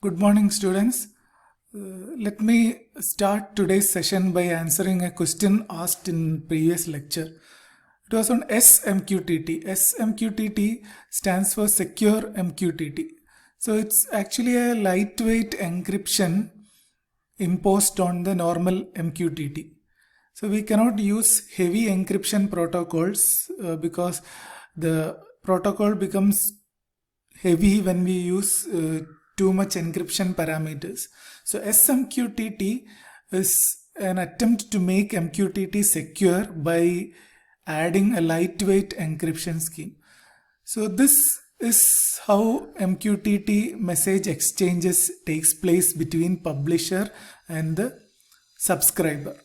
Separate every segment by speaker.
Speaker 1: Good morning, students. Let me start today's session by answering a question asked in previous lecture. It was on SMQTT. SMQTT stands for Secure MQTT. So it's actually a lightweight encryption imposed on the normal MQTT. So we cannot use heavy encryption protocols because the protocol becomes heavy when we use too much encryption parameters. So SMQTT is an attempt to make MQTT secure by adding a lightweight encryption scheme. So this is how MQTT message exchanges takes place between publisher and the subscriber.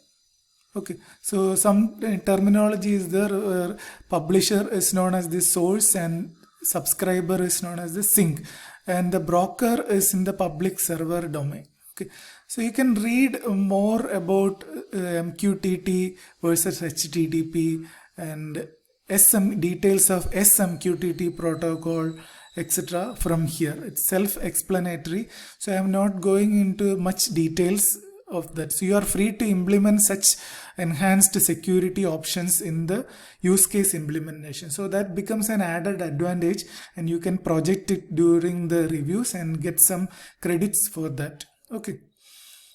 Speaker 1: Okay, so some terminology is there where publisher is known as the source and subscriber is known as the sink, and the broker is in the public server domain. Okay, so you can read more about MQTT versus HTTP and details of SMQTT protocol, etc. from here. It's self-explanatory, so I am not going into much details of that. So you are free to implement such enhanced security options in the use case implementation. So that becomes an added advantage, and you can project it during the reviews and get some credits for that. Okay.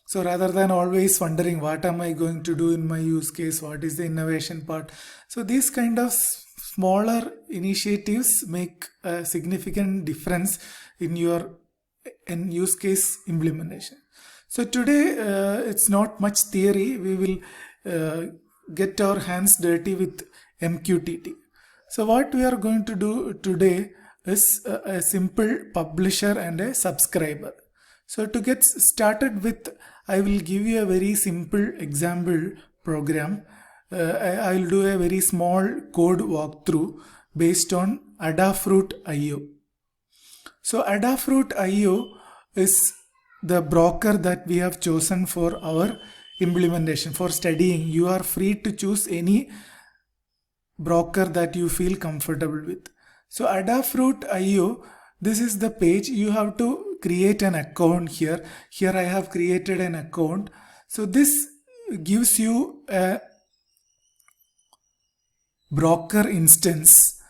Speaker 1: So rather than always wondering what am I going to do in my use case, what is the innovation part. So these kind of smaller initiatives make a significant difference in your use case implementation. So today it's not much theory. We will get our hands dirty with MQTT. So what we are going to do today is a simple publisher and a subscriber. So to get started with, I will give you a very simple example program. I will do a very small code walkthrough based on Adafruit.io. So Adafruit.io is the broker that we have chosen for our implementation. For studying, you are free to choose any broker that you feel comfortable with. So Adafruit.io, this is the page. You have to create an account here. Here I have created an account. So this gives you a broker instance,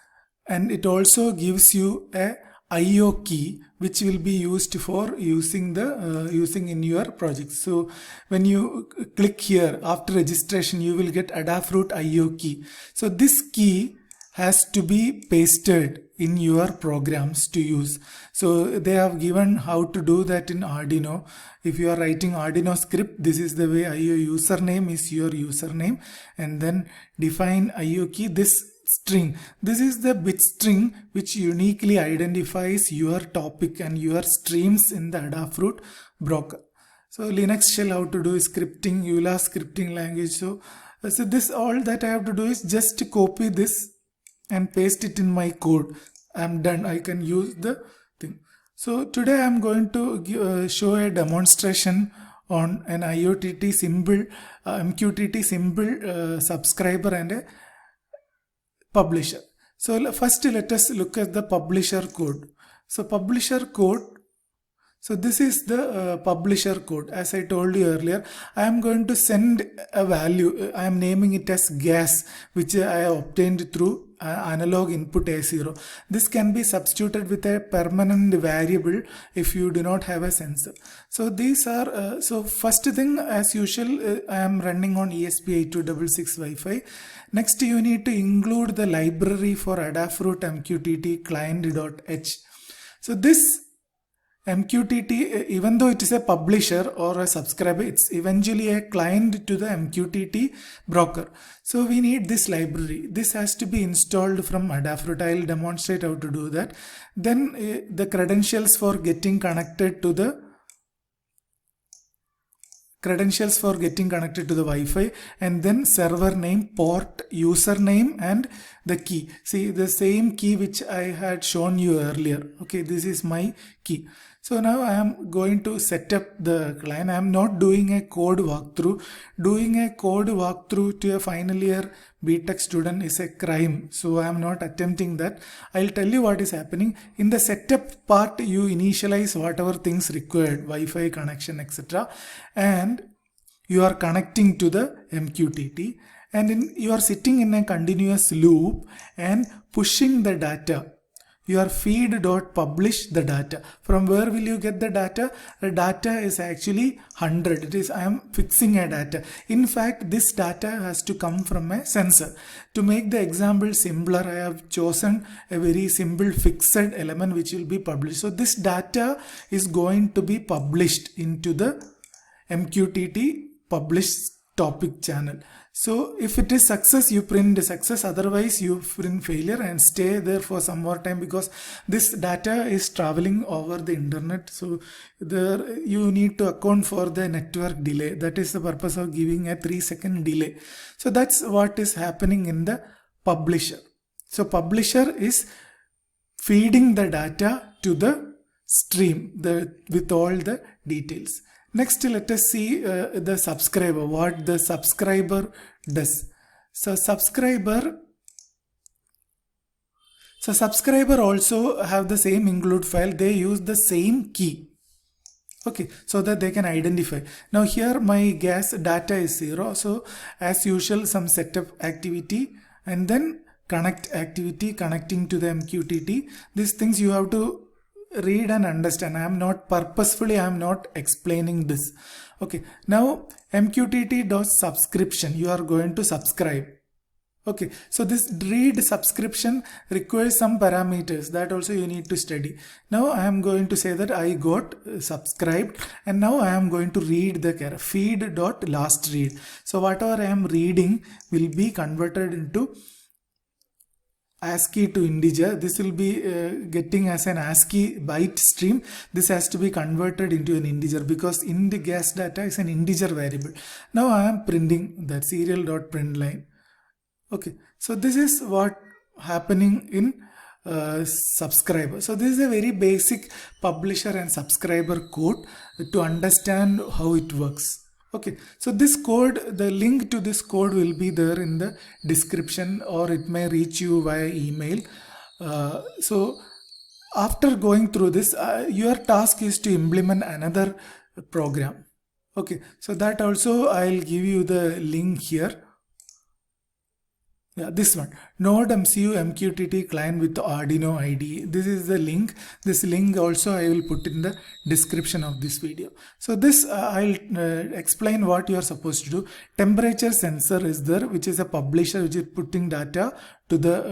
Speaker 1: and it also gives you a IO key which will be used for using in your project. So when you click here after registration, you will get Adafruit IO key. So this key has to be pasted in your programs to use. So they have given how to do that in Arduino. If you are writing Arduino script, this is the way IO username is your username, and then define IO key. This string, this is the bit string which uniquely identifies your topic and your streams in the Adafruit broker. So Linux shell, how to do is scripting, EULA scripting language. So this, all that I have to do is just copy this and paste it in my code. I'm done. I can use the thing. So today I'm going to show a demonstration on an IOTT symbol, MQTT symbol subscriber and a publisher. So first let us look at the publisher code. So publisher code, so this is the publisher code. As I told you earlier, I am going to send a value. I am naming it as gas, which I have obtained through analog input A0. This can be substituted with a permanent variable if you do not have a sensor. So these are, so first thing, as usual, I am running on ESP8266 Wi-Fi. Next, you need to include the library for Adafruit MQTT client.h. So this MQTT, even though it is a publisher or a subscriber, it's eventually a client to the MQTT broker. So we need this library. This has to be installed from Adafruit. I will demonstrate how to do that. Then the credentials for getting connected to the Wi-Fi, and then server name, port, username, and the key. See, the same key which I had shown you earlier. Okay, this is my key. So now I am going to set up the client. I am not doing a code walkthrough. Doing a code walkthrough to a final year BTech student is a crime. So I am not attempting that. I'll tell you what is happening. In the setup part, you initialize whatever things required, Wi-Fi connection, etc. And you are connecting to the MQTT, and you are sitting in a continuous loop and pushing the data. Your feed.publish the data. From where will you get the data? The data is actually 100. It is, I am fixing a data. In fact, this data has to come from a sensor. To make the example simpler, I have chosen a very simple fixed element which will be published. So this data is going to be published into the MQTT publish topic channel. So if it is success, you print the success, otherwise you print failure and stay there for some more time, because this data is traveling over the internet. So there you need to account for the network delay. That is the purpose of giving a 3-second delay. So that's what is happening in the publisher. So publisher is feeding the data to the stream with all the details. Next, let us see the subscriber, what the subscriber does. So subscriber also have the same include file. They use the same key. Okay, so that they can identify. Now here my gas data is 0. So as usual, some setup activity and then connect activity connecting to the MQTT. These things you have to read and understand. I am not purposefully, I am not explaining this. Okay, now MQTT.subscription, you are going to subscribe. Okay, so this read subscription requires some parameters that also you need to study. Now I am going to say that I got subscribed, and now I am going to read the feed.last read. So whatever I am reading will be converted into ASCII to integer. This will be getting as an ASCII byte stream. This has to be converted into an integer because in the gas data is an integer variable. Now I am printing that serial.println. Okay, so this is what happening in subscriber. So this is a very basic publisher and subscriber code to understand how it works. Okay, so this code, the link to this code will be there in the description, or it may reach you via email. So after going through this, your task is to implement another program. Okay, so that also I'll give you the link here. Yeah, this one, Node MCU MQTT client with Arduino IDE. This is the link. This link also I will put in the description of this video. So this I'll explain what you are supposed to do. Temperature sensor is there, which is a publisher which is putting data to the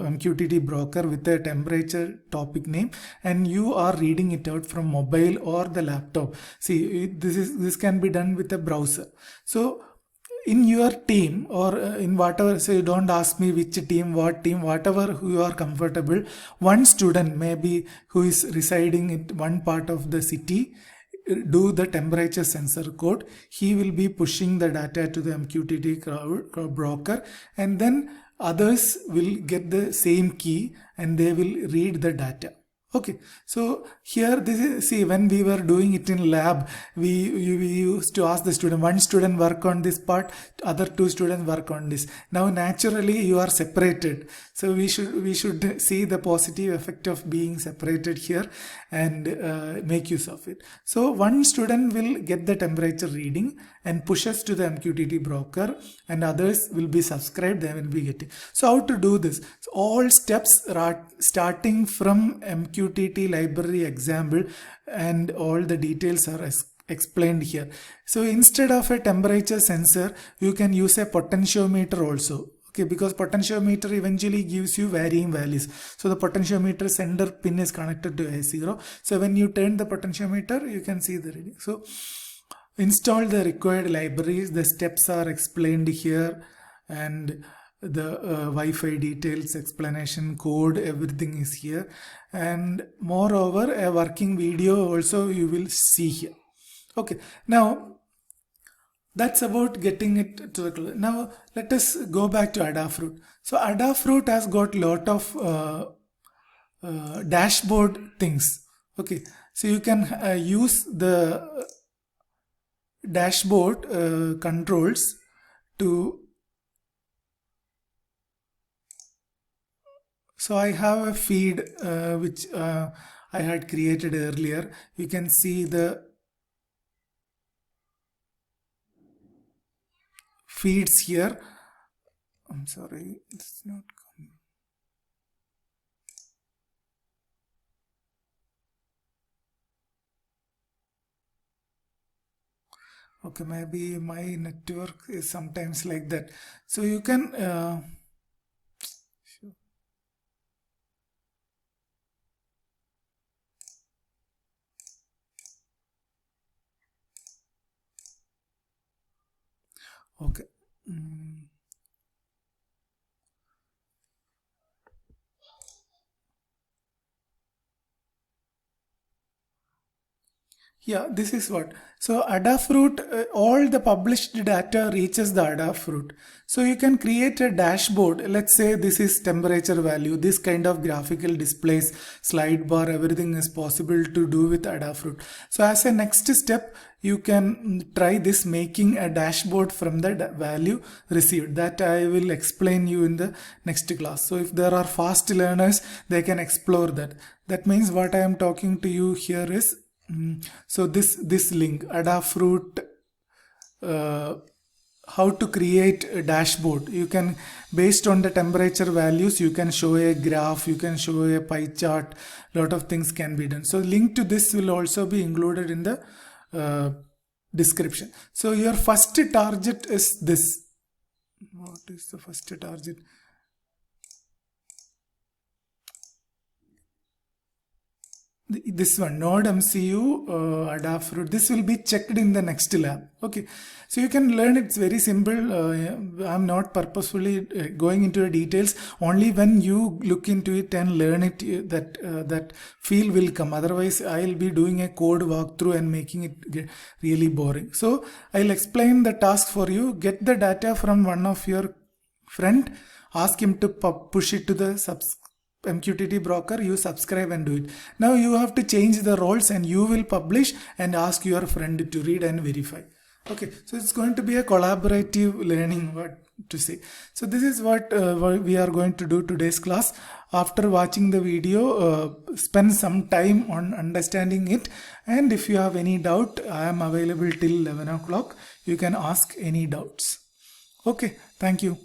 Speaker 1: MQTT broker with a temperature topic name, and you are reading it out from mobile or the laptop. See, this can be done with a browser. So in your team or in whatever, so you don't ask me which team, what team, whatever you are comfortable, one student maybe who is residing in one part of the city, do the temperature sensor code. He will be pushing the data to the MQTT broker, and then others will get the same key and they will read the data. Okay, so here this is, see, when we were doing it in lab, we used to ask the student, one student work on this part, other two students work on this. Now naturally you are separated, so we should see the positive effect of being separated here and make use of it. So one student will get the temperature reading and pushes to the MQTT broker, and others will be subscribed, they will be getting. So how to do this? So all steps are starting from MQTT library example, and all the details are explained here. So instead of a temperature sensor, you can use a potentiometer also. Okay, because potentiometer eventually gives you varying values. So the potentiometer sender pin is connected to A0. So when you turn the potentiometer, you can see the reading. So install the required libraries. The steps are explained here, and the Wi-Fi details, explanation, code, everything is here. And moreover, a working video also you will see here. Okay, now that's about getting it to the cloud. Now let us go back to Adafruit. So Adafruit has got lot of dashboard things. Okay, so you can use the dashboard controls to So I have a feed which I had created earlier. You can see the feeds here. I'm sorry, it's not coming. Okay, maybe my network is sometimes like that. So you can sure. Okay. Yeah, this is what. So Adafruit, all the published data reaches the Adafruit. So you can create a dashboard. Let's say this is temperature value, this kind of graphical displays, slide bar, everything is possible to do with Adafruit. So as a next step, you can try this making a dashboard from the value received. That I will explain you in the next class. So if there are fast learners, they can explore that. That means what I am talking to you here is so this link Adafruit how to create a dashboard. You can, based on the temperature values, you can show a graph, you can show a pie chart, lot of things can be done. So link to this will also be included in the description. So your first target is this. What is the first target? This one, node MCU Adafruit, this will be checked in the next lab. Okay, so you can learn, it's very simple. I'm not purposefully going into the details. Only when you look into it and learn it, that feel will come. Otherwise I'll be doing a code walkthrough and making it really boring. So I'll explain the task for you. Get the data from one of your friend, ask him to push it to the MQTT broker, you subscribe and do it. Now you have to change the roles and you will publish and ask your friend to read and verify. Okay, so it's going to be a collaborative learning, what to say. So this is what we are going to do today's class. After watching the video, spend some time on understanding it, and if you have any doubt, I am available till 11 o'clock. You can ask any doubts. Okay, thank you.